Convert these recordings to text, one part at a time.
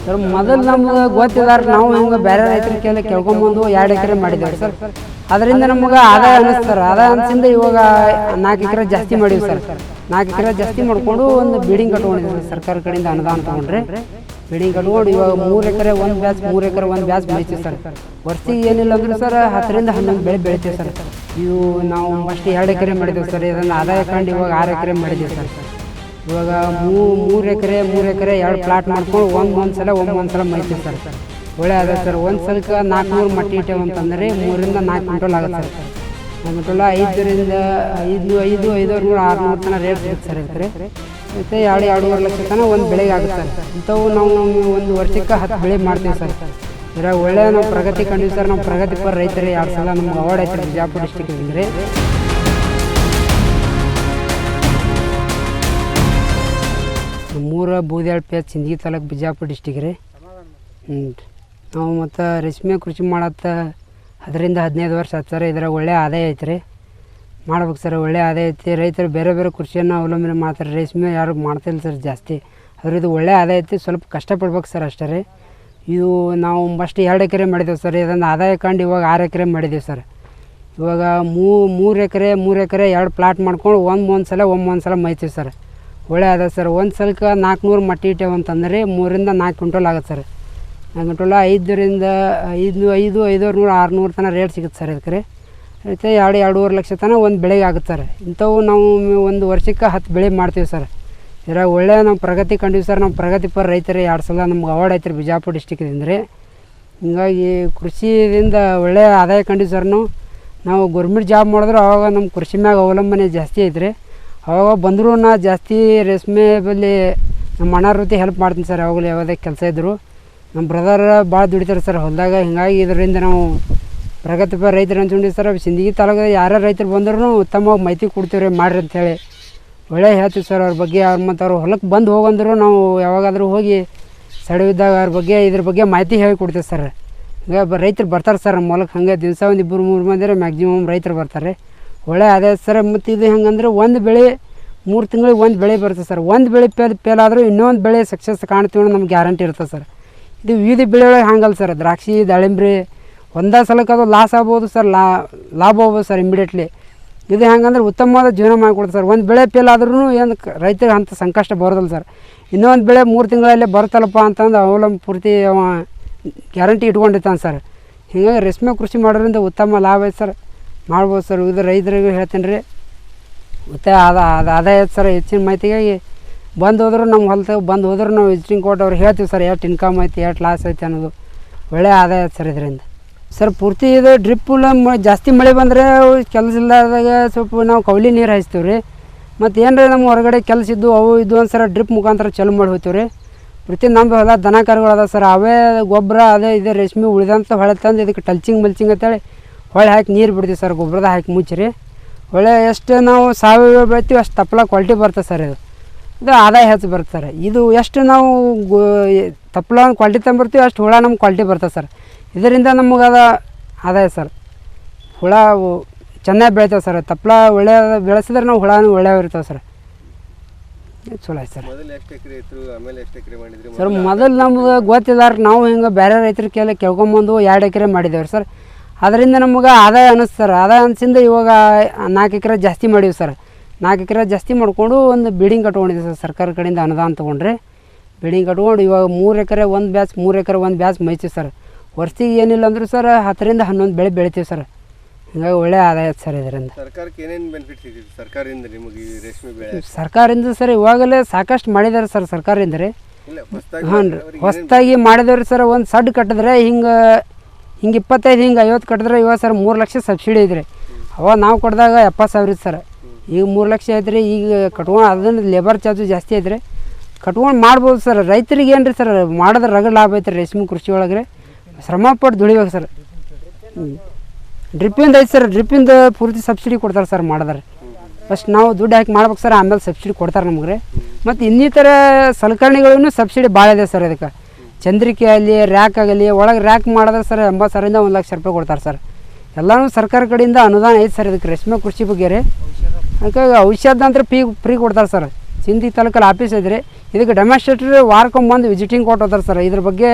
Sir ಮೊದಲು ನಮ್ಗೆ ಗೊತ್ತಿದಾರ ನಾವು ಹಿಂಗೆ ಬೇರೆ ರೈತರ ಕೆಲ ಕೇಳ್ಕೊಂಬಂದು 2 ಎಕರೆ ಮಾಡಿದ್ದೇವೆ ಸರ್. ಅದರಿಂದ ನಮ್ಗೆ ಆದಾಯ ಅನ್ನಿಸ್ತಾರೆ. ಆದಾಯ ಅನಿಸಿಂದ ಇವಾಗ 4 ಎಕರೆ ಜಾಸ್ತಿ ಮಾಡೀವಿ ಸರ್. 4 ಎಕರೆ ಜಾಸ್ತಿ ಮಾಡಿಕೊಂಡು ಒಂದು ಬಿಲ್ಡಿಂಗ್ ಕಟ್ಕೊಂಡಿದ್ದೀವಿ ಸರ್. ಸರ್ಕಾರ ಕಡೆಯಿಂದ ಅನುದಾನ ತೊಗೊಂಡ್ರೆ ಬಿಲ್ಡಿಂಗ್ ಕಟ್ಕೊಂಡು ಇವಾಗ 3 ಎಕರೆ ಒಂದು ಬ್ಯಾಚ್ 3 ಎಕರೆ ಒಂದು ಬ್ಯಾಚ್ ಬೆಳಿತೀವಿ ಸರ್. ವರ್ಷಿಗೆ ಏನಿಲ್ಲ ಅಂದ್ರೆ ಸರ್ 10ರಿಂದ 11 ಬೆಳೆ ಬೆಳಿತೀವಿ ಸರ್. ಇವು ನಾವು ಫಸ್ಟ್ 2 ಎಕರೆ ಮಾಡಿದ್ದೇವೆ ಸರ್. ಇದನ್ನು ಆದಾಯ ಕಂಡು ಇವಾಗ 6 ಎಕರೆ ಮಾಡಿದ್ದೀವಿ ಸರ್. ಇವಾಗ 3 ಎಕರೆ 2 ಪ್ಲಾಟ್ ಮಾಡ್ಕೊಂಡು ಒಂದೊಂದು ಸಲ ಮೈತೀವಿ ಸರ್. ಒಳ್ಳೆ ಅದ ಸರ್. ಒಂದು ಸಲಕ್ಕೆ 400 ಮಟ್ಟಿ ಇಟ್ಟೇವೆ ಅಂತಂದರೆ 3 ರಿಂದ 4 ಕ್ವಿಂಟಲ್ ಆಗುತ್ತೆ ಸರ್. 4 ಕ್ವಿಂಟಲ್ 5ರಿಂದ 500 ತನಕ ರೇಟ್ ಸಿಗುತ್ತೆ ಸರ್. ಇದಕ್ಕೆ ಮತ್ತು 2-2.5 ಲಕ್ಷ ತನಕ ಒಂದು ಬೆಳೆಗೆ ಆಗುತ್ತೆ ಸರ್. ಇಂಥವು ನಾವು ಒಂದು ವರ್ಷಕ್ಕೆ 10 ಬೆಳೆ ಮಾಡ್ತೀವಿ ಸರ್. ಇದ್ರಾಗ ಒಳ್ಳೆ ನಾವು ಪ್ರಗತಿ ಕಂಡಿವಿ ಸರ್. ನಾವು ಪ್ರಗತಿಪರ ರೈತರು 2 ಸಲ ನಮ್ಗೆ ಅವಾರ್ಡ್ ಆಯ್ತು ರೀ ಬಿಜಾಪುರ ಡಿಸ್ಟಿಕ್ ಅಂದರೆ. ನಮ್ಮೂರ ಬೂದ್ಯಾಳ ಪೇಚ್ ಸಿಂದಗಿ ತಾಲೂಕು ಬಿಜಾಪುರ ಡಿಸ್ಟಿಕ್ ರೀ. ನಾವು ಮತ್ತು ರೇಷ್ಮೆ ಕೃಷಿ ಮಾಡತ್ತ 10ರಿಂದ 15 ವರ್ಷ ಆಯ್ತು ಸರ್. ಇದ್ರಾಗ ಒಳ್ಳೆ ಆದಾಯ ಐತೆ ರೀ. ಮಾಡ್ಬೇಕು ಸರ್. ಒಳ್ಳೆ ಆದಾಯ ಐತಿ. ರೈತರು ಬೇರೆ ಕೃಷಿಯನ್ನು ಅವಲಂಬನೆ ಮಾಡ್ತಾರೆ. ರೇಷ್ಮೆ ಯಾರು ಮಾಡ್ತಿಲ್ಲ ಸರ್ ಜಾಸ್ತಿ. ಅದ್ರದ್ದು ಒಳ್ಳೆ ಆದಾಯ ಐತಿ. ಸ್ವಲ್ಪ ಕಷ್ಟಪಡ್ಬೇಕು ಸರ್ ಅಷ್ಟೇ ರೀ. ಇದು ನಾವು ಫಸ್ಟ್ 2 ಎಕರೆ ಮಾಡಿದ್ದೇವೆ ಸರ್. ಇದನ್ನು ಆದಾಯ ಕಂಡು ಇವಾಗ 6 ಎಕರೆ ಮಾಡಿದ್ದೀವಿ ಸರ್. ಇವಾಗ 3 ಎಕರೆ 2 ಪ್ಲಾಟ್ ಮಾಡ್ಕೊಂಡು ಒಂದೊಂದು ಸಲ ಮೈತೀವಿ ಸರ್. ಒಳ್ಳೆ ಅದ ಸರ್. ಒಂದು ಸಲಕ್ಕೆ 400 ಮಟ್ಟಿ ಇಟ್ಟೇವೆ ಅಂತಂದರೆ 3 ರಿಂದ 4 ಕ್ವಿಂಟಲ್ ಆಗುತ್ತೆ ಸರ್. 4 ಕ್ವಿಂಟಲ್ 500 600 ತನಕ ರೇಟ್ ಸಿಗುತ್ತೆ ಸರ್. ಇದಕ್ಕೆ ಮತ್ತು 2-2.5 ಲಕ್ಷ ತನಕ ಒಂದು ಬೆಳೆಗೆ ಆಗುತ್ತೆ ಸರ್. ಇಂಥವು ನಾವು ಒಂದು ವರ್ಷಕ್ಕೆ 10 ಬೆಳೆ ಮಾಡ್ತೀವಿ ಸರ್. ಇದ್ರಾಗ ಒಳ್ಳೆ ನಾವು ಪ್ರಗತಿ ಕಂಡೀವಿ ಸರ್. ನಾವು ಪ್ರಗತಿಪರ ರೈತರು 2 ಸಲ ನಮ್ಗೆ ಅವಾರ್ಡ್ ಆಯ್ತು ರೀ ಬಿಜಾಪುರ ಡಿಸ್ಟಿಕ್ಕಿಂದ್ರೆ. ಹೀಗಾಗಿ ಕೃಷಿಯಿಂದ ಒಳ್ಳೆಯ ಆದಾಯ ಕಂಡೀವಿ ಸರ್. ನಾವು ಗೌರ್ಮೆಂಟ್ ಜಾಬ್ ಮಾಡಿದ್ರು ಆವಾಗ ನಮ್ಮ ಕೃಷಿ ಮ್ಯಾಗ ಅವಲಂಬನೆ ಜಾಸ್ತಿ ಐತ್ರಿ. ಅವಾಗ ಬಂದರೂ ನಾ ಜಾಸ್ತಿ ರೇಷ್ಮೆ ಬಲ್ಲಿ ನಮ್ಮ ಅಣ್ಣಾರ ರೀತಿ ಹೆಲ್ಪ್ ಮಾಡ್ತೀನಿ ಸರ್. ಯಾವಾಗಲೂ ಯಾವುದೇ ಕೆಲಸ ಇದ್ದರು ನಮ್ಮ ಬ್ರದರ್ ಭಾಳ ದುಡಿತಾರೆ ಸರ್ ಹೊಲದಾಗ. ಹೀಗಾಗಿ ಇದರಿಂದ ನಾವು ಪ್ರಗತಿಪರ ರೈತರು ಅಂದ್ಕೊಂಡಿವಿ ಸರ್. ಸಿಂದಗಿ ತಾಲೂಕು ಯಾರ್ಯಾರು ರೈತರು ಬಂದ್ರೂ ಉತ್ತಮವಾಗಿ ಮಾಹಿತಿ ಕೊಡ್ತೀವಿ ಮಾಡಿರಿ ಅಂಥೇಳಿ ಒಳ್ಳೆ ಹೇಳ್ತೀವಿ ಸರ್. ಅವ್ರ ಬಗ್ಗೆ ಮತ್ತು ಅವ್ರು ಹೊಲಕ್ಕೆ ಬಂದು ಹೋಗಂದ್ರು ನಾವು ಯಾವಾಗಾದರೂ ಹೋಗಿ ಸಡವಿದ್ದಾಗ ಅವ್ರ ಬಗ್ಗೆ ಇದ್ರ ಬಗ್ಗೆ ಮಾಹಿತಿ ಹೇಳಿ ಕೊಡ್ತೀವಿ ಸರ್. ಈಗ ರೈತರು ಬರ್ತಾರೆ ಸರ್ ನಮ್ಮ ಹೊಲಕ್ಕೆ. ಹಾಗೆ ದಿವಸ ಒಂದು 2-3 ಮಂದಿ ಮ್ಯಾಕ್ಸಿಮಮ್ ರೈತರು ಬರ್ತಾರೆ. ಒಳ್ಳೆ ಅದೇ ಸರ್. ಮತ್ತು ಇದು ಹೆಂಗಂದ್ರೆ ಒಂದು ಬೆಳೆ 3 ತಿಂಗಳಿಗೆ ಒಂದು ಬೆಳೆ ಬರುತ್ತೆ ಸರ್. ಒಂದು ಬೆಳೆ ಫೇಲ್ ಆದರೂ ಇನ್ನೊಂದು ಬೆಳೆ ಸಕ್ಸಸ್ ಕಾಣ್ತೀವಿ ಅನ್ನೋ ನಮ್ಗೆ ಗ್ಯಾರಂಟಿ ಇರ್ತದೆ ಸರ್. ಇದು ವಿವಿಧ ಬೆಳೆಯೊಳಗೆ ಹಂಗಲ್ಲ ಸರ್. ದ್ರಾಕ್ಷಿ ದಾಳಿಂಬ್ರಿ ಒಂದೇ ಸಲಕ್ಕೆ ಅದು ಲಾಸ್ ಆಗ್ಬೋದು ಸರ್, ಲಾಭ ಆಗ್ಬೋದು ಸರ್ ಇಮಿಡಿಯೇಟ್ಲಿ. ಇದು ಹೆಂಗಂದ್ರೆ ಉತ್ತಮವಾದ ಜೀವನ ಮಾಡಿಕೊಡ್ತಾರೆ ಸರ್. ಒಂದು ಬೆಳೆ ಫೇಲ್ ಆದ್ರೂ ಏನು ರೈತರಿಗೆ ಅಂಥ ಸಂಕಷ್ಟ ಬರೋದಿಲ್ಲ ಸರ್. ಇನ್ನೊಂದು ಬೆಳೆ 3 ತಿಂಗಳಲ್ಲೇ ಬರುತ್ತಲ್ಲಪ್ಪ ಅಂತಂದು ಅವಲಂಬ ಪೂರ್ತಿ ಗ್ಯಾರಂಟಿ ಇಟ್ಕೊಂಡಿರ್ತಾನೆ ಸರ್. ಹೀಗಾಗಿ ರೇಷ್ಮೆ ಕೃಷಿ ಮಾಡೋದ್ರಿಂದ ಉತ್ತಮ ಲಾಭ ಐತೆ ಸರ್. ಮಾಡ್ಬೋದು ಸರ್. ಇದು ರೈತರಿಗೆ ಹೇಳ್ತೀನಿ ರೀ. ಮತ್ತು ಆದಾಯ ಐತೆ ಸರ್. ಹೆಚ್ಚಿನ ಮಾಹಿತಿಗಾಗಿ ಬಂದು ಹೋದ್ರೆ ನಮ್ಮ ಹೊಲದಾಗ ಬಂದು ಹೋದ್ರೆ ನಾವು ವಿಸಿಟಿಂಗ್ ಕೊಟ್ಟು ಅವ್ರು ಹೇಳ್ತೀವಿ ಸರ್ ಎಷ್ಟು ಇನ್ಕಮ್ ಐತಿ ಎಷ್ಟು ಲಾಸ್ ಐತಿ ಅನ್ನೋದು. ಒಳ್ಳೆಯ ಆದಾಯ ಐತೆ ಸರ್ ಇದರಿಂದ ಸರ್. ಪೂರ್ತಿ ಇದು ಡ್ರಿಪ್ಪುಲ ಜಾಸ್ತಿ ಮಳೆ ಬಂದರೆ ಕೆಲಸ ಇಲ್ಲದಾಗ ಸ್ವಲ್ಪ ನಾವು ಕೌಲಿ ನೀರು ಹಾಯಿಸ್ತೀವಿ ರೀ. ಮತ್ತು ಏನಾರ ನಮ್ಮ ಹೊರಗಡೆ ಕೆಲಸ ಇದ್ದು ಅವು ಇದು ಒಂದು ಸರ ಡ್ರಿಪ್ ಮುಖಾಂತರ ಚಾಲು ಮಾಡಿ ಹೋಗ್ತೀವಿ ರೀ. ಪ್ರತಿ ನಮ್ಮದು ಹೊಲ ದನ ಕರುಗಳದ ಸರ್. ಅವೇ ಗೊಬ್ಬರ ಅದೇ ಇದೆ ರೇಷ್ಮೆ ಉಳಿದಂಥ ಹೊಳೆ ತಂದು ಇದಕ್ಕೆ ಮಲ್ಚಿಂಗ್ ಅಂತೇಳಿ ಹೊಳೆ ಹಾಕಿ ನೀರು ಬಿಡ್ತೀವಿ ಸರ್. ಗೊಬ್ಬರದ ಹಾಕಿ ಮುಚ್ಚಿರಿ. ಒಳ್ಳೆ ಎಷ್ಟು ನಾವು ಸಾವಯವ ಬೆಳಿತೀವಿ ಅಷ್ಟು ತಪ್ಪಲ ಕ್ವಾಲಿಟಿ ಬರ್ತದೆ ಸರ್. ಇದು ಆದಾಯ ಹೆಚ್ಚು ಬರುತ್ತೆ ಸರ್. ಇದು ಎಷ್ಟು ನಾವು ತಪ್ಪಲ ಕ್ವಾಲಿಟಿ ತಂಬರ್ತೀವಿ ಅಷ್ಟು ಹುಳ ನಮ್ಗೆ ಕ್ವಾಲಿಟಿ ಬರ್ತದೆ ಸರ್. ಇದರಿಂದ ನಮಗೆ ಆದಾಯ ಸರ್. ಹುಳ ಚೆನ್ನಾಗಿ ಬೆಳಿತಾವೆ ಸರ್. ತಪ್ಪಲ ಒಳ್ಳೆಯ ಬೆಳೆಸಿದ್ರೆ ನಾವು ಹುಳನೂ ಒಳ್ಳೆಯ ಇರ್ತಾವೆ ಸರ್. ಚಲೋ ಆಯ್ತು ಸರ್. ಸರ್ ಮೊದಲು ನಮ್ಗೆ ಗೊತ್ತಿದಾರ ನಾವು ಹಿಂಗೆ ಬೇರೆ ರೈತರ ಕೇಳ್ಕೊಂಬಂದು 2 ಎಕರೆ ಮಾಡಿದ್ದೇವೆ ಸರ್. ಅದರಿಂದ ನಮ್ಗೆ ಆದಾಯ ಅನ್ನಿಸ್ತಾರೆ. ಆದಾಯ ಅನಿಸಿಂದ ಇವಾಗ 4 ಎಕರೆ ಜಾಸ್ತಿ ಮಾಡೀವಿ ಸರ್. 4 ಎಕರೆ ಜಾಸ್ತಿ ಮಾಡಿಕೊಂಡು ಒಂದು ಬಿಲ್ಡಿಂಗ್ ಕಟ್ಕೊಂಡಿದ್ದೀವಿ ಸರ್. ಸರ್ಕಾರ ಕಡೆಯಿಂದ ಅನುದಾನ ತೊಗೊಂಡ್ರೆ ಬಿಲ್ಡಿಂಗ್ ಕಟ್ಕೊಂಡು ಇವಾಗ 3 ಎಕರೆ ಒಂದು ಬ್ಯಾಚ್ ಮೈತೀವಿ ಸರ್. ವರ್ಷಿಗೆ ಏನಿಲ್ಲ ಅಂದರೂ ಸರ್ 10ರಿಂದ 11 ಬೆಳೆ ಬೆಳಿತೀವಿ ಸರ್. ಹೀಗಾಗಿ ಒಳ್ಳೆ ಆದಾಯ ಸರ್ ಇದರಿಂದ. ಸರ್ಕಾರಕ್ಕೆ ಏನೇನು ಬೆನಿಫಿಟ್ಸ್ ಇದೆ ಸರ್ಕಾರದಿಂದ ನಿಮಗೆ ರೇಷ್ಮೆ ಬೆಳೆ? ಸರ್ಕಾರದಿಂದ ಸರ್ ಇವಾಗಲೇ ಸಾಕಷ್ಟು ಮಾಡಿದ್ದಾರೆ ಸರ್ ಸರ್ಕಾರದಿಂದ ರೀ. ಹಾಂ ರೀ ಹೊಸದಾಗಿ ಮಾಡಿದವ್ರಿ ಸರ್. ಒಂದು ಸಡ್ ಕಟ್ಟಿದ್ರೆ ಹಿಂಗೆ 25 ಹಿಂಗೆ 50 ಕಟ್ಟಿದ್ರೆ ಇವಾಗ ಸರ್ 3 ಲಕ್ಷ ಸಬ್ಸಿಡಿ ಐತ್ರಿ. ಅವಾಗ ನಾವು ಕೊಡಿದಾಗ 70,000 ಇತ್ತು ಸರ್. ಈಗ 3 ಲಕ್ಷ ಐತ್ರಿ. ಈಗ ಕಟ್ಕೊಂಡು ಅದನ್ನು ಲೇಬರ್ ಚಾರ್ಜು ಜಾಸ್ತಿ ಐತ್ರಿ. ಕಟ್ಕೊಂಡು ಮಾಡ್ಬೋದು ಸರ್. ರೈತರಿಗೆ ಏನು ರೀ ಸರ್ ಮಾಡಿದ್ರೆ ರಗಡ್ ಲಾಭ ಐತ್ರಿ ರೇಷ್ಮೆ ಕೃಷಿ ಒಳಗೆ. ಶ್ರಮಪಟ್ಟು ದುಡಿಬೇಕು ಸರ್. ಡ್ರಿಪ್ಪಿಂದ ಐತೆ ಸರ್. ಡ್ರಿಪ್ಪಿಂದ ಪೂರ್ತಿ ಸಬ್ಸಿಡಿ ಕೊಡ್ತಾರೆ ಸರ್ ಮಾಡಿದ್ರೆ. ಫಸ್ಟ್ ನಾವು ದುಡ್ಡು ಹಾಕಿ ಮಾಡ್ಬೇಕು ಸರ್. ಆಮೇಲೆ ಸಬ್ಸಿಡಿ ಕೊಡ್ತಾರೆ ನಮ್ಗೆ ರೀ. ಮತ್ತು ಇನ್ನಿತರ ಸಲಕರಣೆಗಳೂ ಸಬ್ಸಿಡಿ ಭಾಳ ಇದೆ ಸರ್. ಇದಕ್ಕೆ ಚಂದ್ರಿಕೆ ಆಗಲಿ ರ್ಯಾಕ್ ಆಗಲಿ ಒಳಗೆ ರ್ಯಾಕ್ ಮಾಡಿದ್ರೆ ಸರ್ 80,000ರಿಂದ 1 ಲಕ್ಷ ರೂಪಾಯಿ ಕೊಡ್ತಾರೆ ಸರ್. ಎಲ್ಲನೂ ಸರ್ಕಾರ ಕಡೆಯಿಂದ ಅನುದಾನ ಐತೆ ಸರ್. ಇದಕ್ಕೆ ರೇಷ್ಮೆ ಕೃಷಿ ಬಗ್ಗೆ ರೀ. ಅದಕ್ಕೆ ಔಷಧ ಅಂತ ಫ್ರೀ ಕೊಡ್ತಾರೆ ಸರ್. ಸಿಂದಗಿ ತಾಲೂಕಲ್ಲಿ ಆಫೀಸ್ ಐತ್ರಿ. ಇದಕ್ಕೆ ಡೆಮಾನ್ಸ್ಟ್ರೇಟರ್ ವಾರಕ್ಕೊಮ್ಮೆ ವಿಸಿಟಿಂಗ್ ಕೊಟ್ಟು ಹೋಗ್ತಾರೆ ಸರ್. ಇದ್ರ ಬಗ್ಗೆ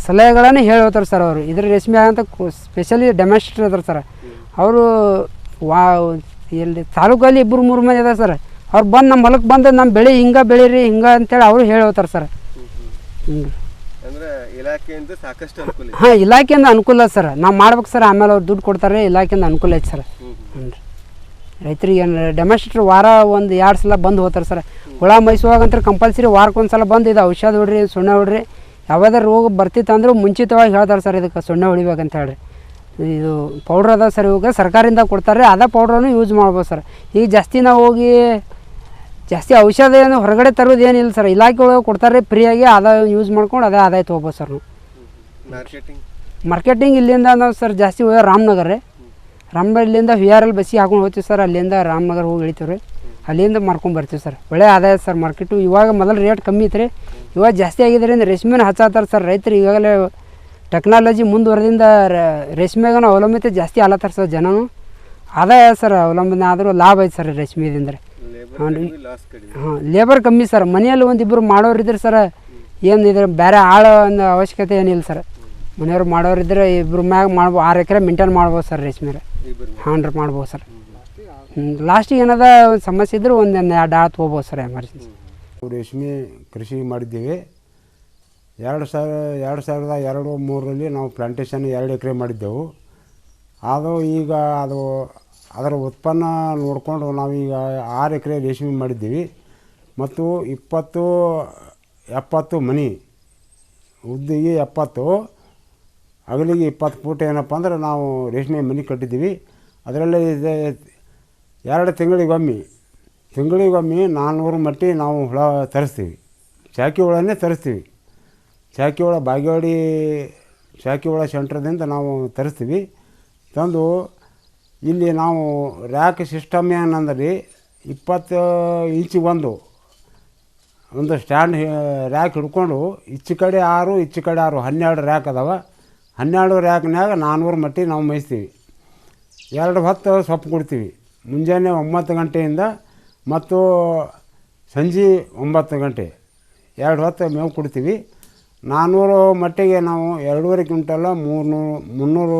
ಸಲಹೆಗಳನ್ನು ಹೇಳಿ ಹೋಗ್ತಾರೆ ಸರ್. ಅವರು ಇದ್ರ ರೇಷ್ಮೆ ಅಂತ ಸ್ಪೆಷಲಿ ಡೆಮಾನ್ಸ್ಟ್ರೇಟರ್ ಅದಾರೆ ಸರ್. ಅವರು ಎಲ್ಲಿ ತಾಲೂಕಲ್ಲಿ 2-3 ಮಂದಿ ಅದಾರೆ ಸರ್. ಅವ್ರು ಬಂದು ನಮ್ಮ ಹೊಲಕ್ಕೆ ಬಂದು ನಮ್ಮ ಬೆಳೆ ಹಿಂಗೆ ಬೆಳೀರಿ ಹಿಂಗೆ ಅಂತೇಳಿ ಅವರು ಹೇಳಿ ಹೋಗ್ತಾರೆ ಸರ್. ಅಂದ್ರೆ ಇಲಾಖೆಯಿಂದ ಸಾಕಷ್ಟು ಅನುಕೂಲ ಹಾಂ, ಇಲಾಖೆಯಿಂದ ಅನುಕೂಲ ಸರ್. ನಾವು ಮಾಡ್ಬೇಕು ಸರ್, ಆಮೇಲೆ ಅವ್ರು ದುಡ್ಡು ಕೊಡ್ತಾರೆ. ಇಲಾಖೆಯಿಂದ ಅನುಕೂಲ ಐತೆ ಸರ್. ಹ್ಞೂ ರೀ, ರೈತರಿಗೆ ಡೆಮಾನ್ಸ್ಟ್ರೇಟರ್ ವಾರ 1-2 ಸಲ ಬಂದು ಹೋಗ್ತಾರೆ ಸರ್. ಹುಳ ಮೈಸುವಾಗಂತ ಕಂಪಲ್ಸರಿ ವಾರಕ್ಕೊಂದು ಸಲ ಬಂದು ಇದು ಔಷಧ ಹೊಡ್ರಿ, ಸುಣ್ಣ ಹೊಡ್ರಿ, ಯಾವುದೇ ರೋಗ ಬರ್ತಿತ್ತು ಅಂದ್ರೆ ಮುಂಚಿತವಾಗಿ ಹೇಳ್ತಾರೆ ಸರ್. ಇದಕ್ಕೆ ಸುಣ್ಣ ಹೊಡಿಬೇಕಂತ ಹೇಳ್ರಿ. ಇದು ಪೌಡ್ರ್ ಅದ ಸರ್, ಇವಾಗ ಸರ್ಕಾರದಿಂದ ಕೊಡ್ತಾರೆ. ಅದೇ ಪೌಡ್ರನ್ನು ಯೂಸ್ ಮಾಡ್ಬೋದು ಸರ್. ಈಗ ಜಾಸ್ತಿ ನಾವು ಹೋಗಿ ಜಾಸ್ತಿ ಔಷಧ ಏನು ಹೊರಗಡೆ ತರೋದು ಏನಿಲ್ಲ ಸರ್. ಇಲಾಖೆ ಒಳಗೆ ಕೊಡ್ತಾರೆ ಫ್ರೀಯಾಗಿ. ಅದ ಯೂಸ್ ಮಾಡ್ಕೊಂಡು ಅದೇ ಆದಾಯ ತೊಗೋಬೋದು ಸರ್. ನಾವು ಮಾರ್ಕೆಟಿಂಗ್ ಇಲ್ಲಿಂದ ನಾವು ಸರ್ ಜಾಸ್ತಿ ಹೋಗಿ ರಾಮನಗರ ರೀ. ರಾಮನಗರ ಇಲ್ಲಿಂದ VRL ಬಸ್ಸಿಗೆ ಹಾಕೊಂಡು ಹೋಗ್ತೀವಿ ಸರ್. ಅಲ್ಲಿಂದ ರಾಮನಗರ ಹೋಗಿ ಇಳಿತೀವಿ ರೀ. ಅಲ್ಲಿಂದ ಮಾರ್ಕೊಂಡು ಬರ್ತೀವಿ ಸರ್. ಒಳ್ಳೆ ಆದಾಯ ಸರ್ ಮಾರ್ಕೆಟು. ಇವಾಗ ಮೊದಲು ರೇಟ್ ಕಮ್ಮಿ ಇತ್ತು ರೀ, ಇವಾಗ ಜಾಸ್ತಿ ಆಗಿದ್ದರಿಂದ ರೇಷ್ಮೆನ ಹಚ್ಚಾತಾರೆ ಸರ್ ರೈತರು. ಈಗಾಗಲೇ ಟೆಕ್ನಾಲಜಿ ಮುಂದುವರೆದಿಂದ ರೇಷ್ಮೆಗೂ ಅವಲಂಬಿತ ಜಾಸ್ತಿ ಆಲತ್ತಾರೆ ಸರ್ ಜನನು. ಆದಾಯ ಸರ್ ಅವಲಂಬನೆ ಆದರೂ ಲಾಭ ಐತೆ ಸರ್ ರೇಷ್ಮೆದಿಂದ. ಹಾಂ ರೀ, ಹಾಂ, ಲೇಬರ್ ಕಮ್ಮಿ ಸರ್. ಮನೆಯಲ್ಲಿ 1-2 ಮಾಡೋರು ಇದ್ರೆ ಸರ್ ಏನು ಇದ್ರೆ ಬೇರೆ ಆಳು ಅನ್ನೋ ಅವಶ್ಯಕತೆ ಏನಿಲ್ಲ ಸರ್. ಮನೆಯವ್ರು ಮಾಡೋರಿದ್ರೆ 2 ಮ್ಯಾಗ ಮಾಡ್ಬೋದು. 6 ಎಕರೆ ಮೇಂಟೈನ್ ಮಾಡ್ಬೋದು ಸರ್ ರೇಷ್ಮೆ. ಹಾಂ ರೀ, ಮಾಡ್ಬೋದು ಸರ್. ಲಾಸ್ಟಿಗೆ ಏನದ ಒಂದು ಸಮಸ್ಯೆ ಇದ್ರೆ 1-2 ಆಳು ತೊಗೋಬೋದು ಸರ್ ಎಮರ್ಜೆನ್ಸಿ. ರೇಷ್ಮೆ ಕೃಷಿ ಮಾಡಿದ್ದೀವಿ. 2002-2003ರಲ್ಲಿ ನಾವು ಪ್ಲಾಂಟೇಶನ್ 2 ಎಕರೆ ಮಾಡಿದ್ದೆವು. ಅದು ಈಗ ಅದರ ಉತ್ಪನ್ನ ನೋಡಿಕೊಂಡು ನಾವೀಗ 6 ಎಕರೆ ರೇಷ್ಮೆ ಮಾಡಿದ್ದೀವಿ. ಮತ್ತು 20-70 ಮನೆ, ಉದ್ದಿಗೆ 70, ಅಗಲಿಗೆ 20 ಫೂಟ್ ಏನಪ್ಪ ಅಂದ್ರೆ ನಾವು ರೇಷ್ಮೆ ಮನೆ ಕಟ್ಟಿದ್ದೀವಿ. ಅದರಲ್ಲಿ 2 ತಿಂಗಳಿಗೊಮ್ಮೆ 400 ಮಟ್ಟಿ ನಾವು ಹುಳ ತರಿಸ್ತೀವಿ. ಚಾಕಿ ಹುಳನೇ ತರಿಸ್ತೀವಿ. ಚಾಕಿ ಹುಳ ಬಾಗೇವಾಡಿ ಚಾಕಿ ಹುಳ ಸೆಂಟ್ರದಿಂದ ನಾವು ತರಿಸ್ತೀವಿ. ತಂದು ಇಲ್ಲಿ ನಾವು ರ್ಯಾಕ್ ಸಿಸ್ಟಮ್ ಏನಂದ್ರೆ 20 ಇಂಚಿಗೆ ಒಂದು ಸ್ಟ್ಯಾಂಡ್ ರ್ಯಾಕ್ ಹಿಡ್ಕೊಂಡು ಈಚೆ ಕಡೆ 6 ಈಚೆ ಕಡೆ 6 12 ರ್ಯಾಕ್ ಅದಾವೆ. 12 ರ್ಯಾಕ್ನಾಗ 400 ಮಟ್ಟಿ ನಾವು ಮೇಯಿಸ್ತೀವಿ. 2 ಹೊತ್ತು ಸೊಪ್ಪು ಕೊಡ್ತೀವಿ. ಮುಂಜಾನೆ 9 ಗಂಟೆಯಿಂದ ಮತ್ತು ಸಂಜೆ 9 ಗಂಟೆ 2 ಹೊತ್ತು ಮೇವು ಕೊಡ್ತೀವಿ. 400 ಮಟ್ಟಿಗೆ ನಾವು 2.5 ಕ್ವಿಂಟಲ 300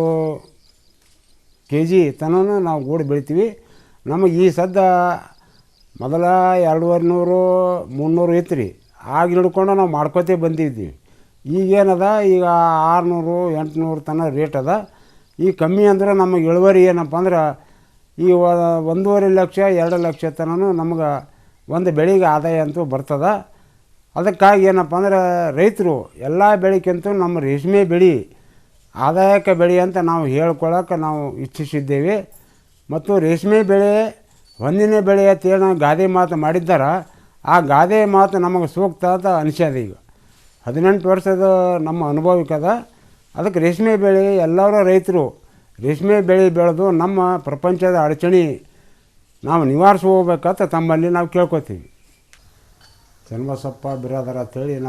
kg ತನಕ ನಾವು ಗೂಡು ಬೆಳಿತೀವಿ. ನಮಗೆ ಈ ಸದ್ದ ಮೊದಲ 250-300 ಇತ್ತು ರೀ. ಆಗ ಹಿಡ್ಕೊಂಡು ನಾವು ಮಾಡ್ಕೋತೇ ಬಂದಿದ್ದೀವಿ. ಈಗೇನದ, ಈಗ 600-800 ತನಕ ರೇಟ್ ಅದ. ಈಗ ಕಮ್ಮಿ ಅಂದ್ರೆ ನಮಗೆ ಇಳುವರಿ ಏನಪ್ಪ ಅಂದ್ರೆ ಈ 1.5 ಲಕ್ಷ 2 ಲಕ್ಷ ತನಕ ನಮ್ಗೆ ಒಂದು ಬೆಳೆಗೆ ಆದಾಯ ಅಂತೂ ಬರ್ತದೆ. ಅದಕ್ಕಾಗಿ ಏನಪ್ಪ ಅಂದ್ರೆ ರೈತರು ಎಲ್ಲ ಬೆಳೆಗಿಂತ ನಮ್ಮ ರೇಷ್ಮೆ ಬೆಳೆ ಆದಾಯಕ ಬೆಳೆ ಅಂತ ನಾವು ಹೇಳ್ಕೊಳ್ಳೋಕೆ ನಾವು ಇಚ್ಛಿಸಿದ್ದೇವೆ. ಮತ್ತು ರೇಷ್ಮೆ ಬೆಳೆ ಒಂದಿನ ಬೆಳೆ ಅಂತೇನು ಗಾದೆ ಮಾತು ಮಾಡಿದ್ದಾರೆ. ಆ ಗಾದೆ ಮಾತು ನಮಗೆ ಸೂಕ್ತ ಅಂತ ಅನಿಸ್ಯದ. ಈಗ 18 ವರ್ಷದ ನಮ್ಮ ಅನುಭವಕ್ಕದ. ಅದಕ್ಕೆ ರೇಷ್ಮೆ ಬೆಳೆ ಎಲ್ಲರೂ ರೈತರು ರೇಷ್ಮೆ ಬೆಳೆ ಬೆಳೆದು ನಮ್ಮ ಪ್ರಪಂಚದ ಅಡಚಣೆ ನಾವು ನಿವಾರಿಸಿ ಹೋಗ್ಬೇಕಂತ ತಮ್ಮಲ್ಲಿ ನಾವು ಕೇಳ್ಕೊತೀವಿ. ಚನ್ನಬಸಪ್ಪ ಬಿರಾದರ ಅಂತೇಳಿ ನಾವು